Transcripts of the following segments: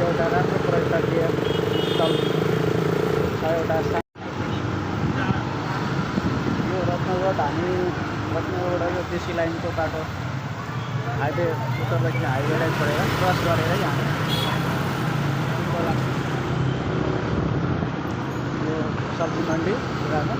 एउटा राम्रो पर्यटकीय स्थल छ। एउटा यो रत्नगढ हामी रत्नगढ यो देशी लाइनको बाटो हाइवे उत्तर दक्षिण हाइवेलाई छोडेर क्रस गरेरै हामी यो सब्जी मन्डी पुरानो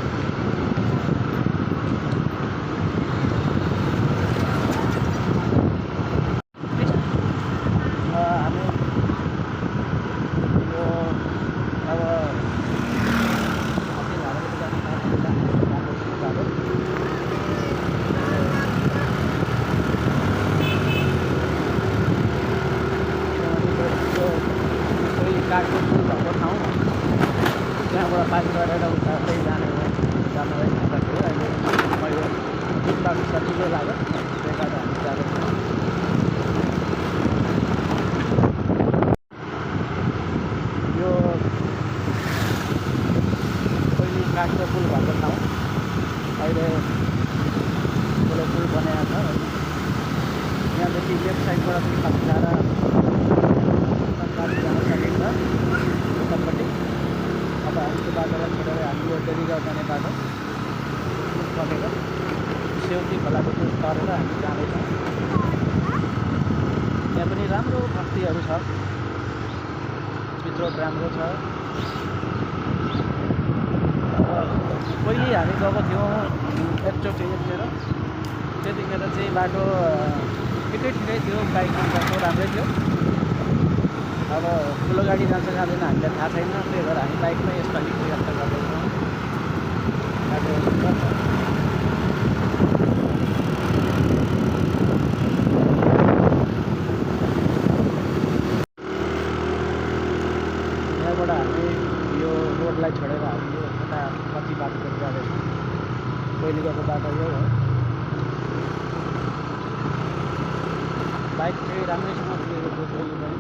काठको पुल भएको ठाउँ त्यहाँबाट बाइक गरेर उता त्यही जानुभयो भन्दाखेरि अहिले मैले बाटो सजिलो लाग्यो त्यही बाटो हामी जाँदैछौँ। यो पहिलो काठको पुल भएको ठाउँ अहिले ठुलो पुल बनाएको छ। यहाँदेखि लेफ्ट साइडबाट पनि खप्टाएर जान सकिन्छ उतापट्टि। अब हामी त्यो बाटोलाई छोडेर हामी यो डेलीगाउँ जाने बाटो बनेर सेउती खोलाको पुल तरेर हामी जाँदैछौँ। यहाँ पनि राम्रो बस्तीहरू छ, चित्रोट राम्रो छ। पहिले हामी गएको थियौँ एकचोटि एकखेर, त्यतिखेर चाहिँ बाटो ठिकै थियो, बाइकमा गएको राम्रै थियो। अब ठुलो गाडी जान्छ जाँदैन हामीलाई थाहा छैन, त्यही भएर हामी बाइकमै यसपालि यात्रा गर्दैछौँ। बाटो यहाँबाट हामी यो रोडलाई छोडेर हामी यो यता कच्ची बाटोतिर जाँदैछौँ। पहिले गएको बाटो यो हो। बाइक चाहिँ राम्रैसँग पुगेको थियो पहिले पनि।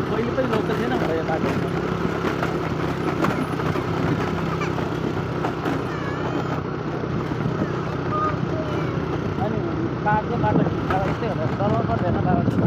पहिले पनि लोकल थिएन होला यो बाटो। अनि पाहाडको बाटो खिच्दा यस्तै होला, डराउनु पर्दैन बाटो छ।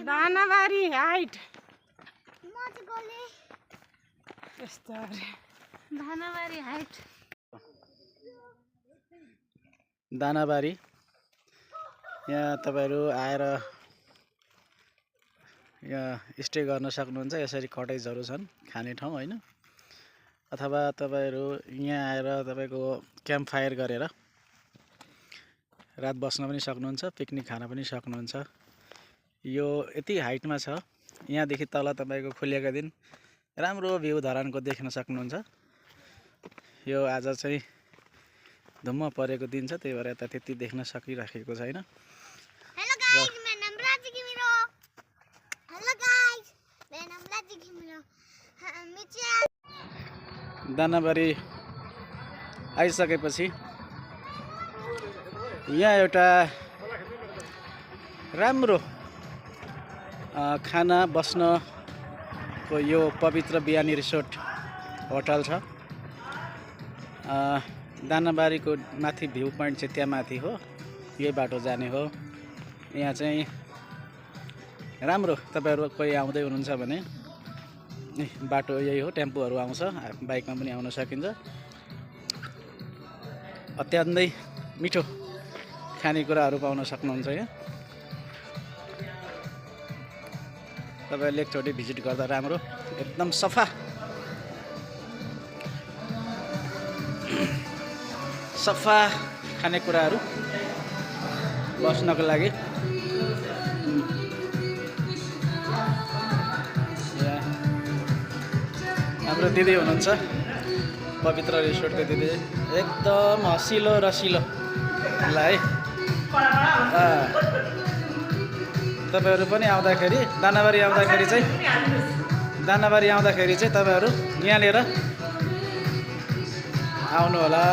दानाबारी हाइट दानाबारी यहाँ तपाईँहरू आएर यहाँ स्टे गर्न सक्नुहुन्छ। यसरी कटेजहरू छन्, खाने ठाउँ होइन, अथवा तपाईँहरू यहाँ आएर तपाईँको क्याम्प फायर गरेर रात बस्न पनि सक्नुहुन्छ, पिकनिक खान पनि सक्नुहुन्छ। यो यति हाइटमा छ, यहाँदेखि तल तपाईँको खुलेको दिन राम्रो भ्यू धरानको देख्न सक्नुहुन्छ। यो आज चाहिँ धुम्म परेको दिन छ, त्यही भएर यता त्यति देख्न सकिराखेको छैन। हेलो गाइस, मेरो नाम राजु घिमिरे। हेलो गाइस, मेरो नाम राजु घिमिरे। हामी चाहिँ दानाबारी आइसकेपछि यहाँ एउटा राम्रो खाना बस्नको यो पवित्र बिहानी रिसोर्ट होटल छ। दानाबारीको माथि भ्यू पोइन्ट चाहिँ त्यहाँ माथि हो, यही बाटो जाने हो। यहाँ चाहिँ राम्रो, तपाईहरु कोही आउँदै हुनुहुन्छ भने बाटो यही हो, टेम्पोहरू आउँछ, बाइकमा पनि आउन सकिन्छ। अत्यन्तै मिठो खानेकुराहरू पाउन सक्नुहुन्छ यहाँ। तपाईँहरूले एकचोटि भिजिट गर्दा राम्रो, एकदम सफा सफा खानेकुराहरू बस्नको लागि। हाम्रो दिदी हुनुहुन्छ, पवित्र रिसोर्टको दिदी, एकदम हँसिलो रसिलो ल है। तपाईँहरू पनि आउँदाखेरि दानाबारी आउँदाखेरि चाहिँ तपाईँहरू यहाँनिर आउनु होला।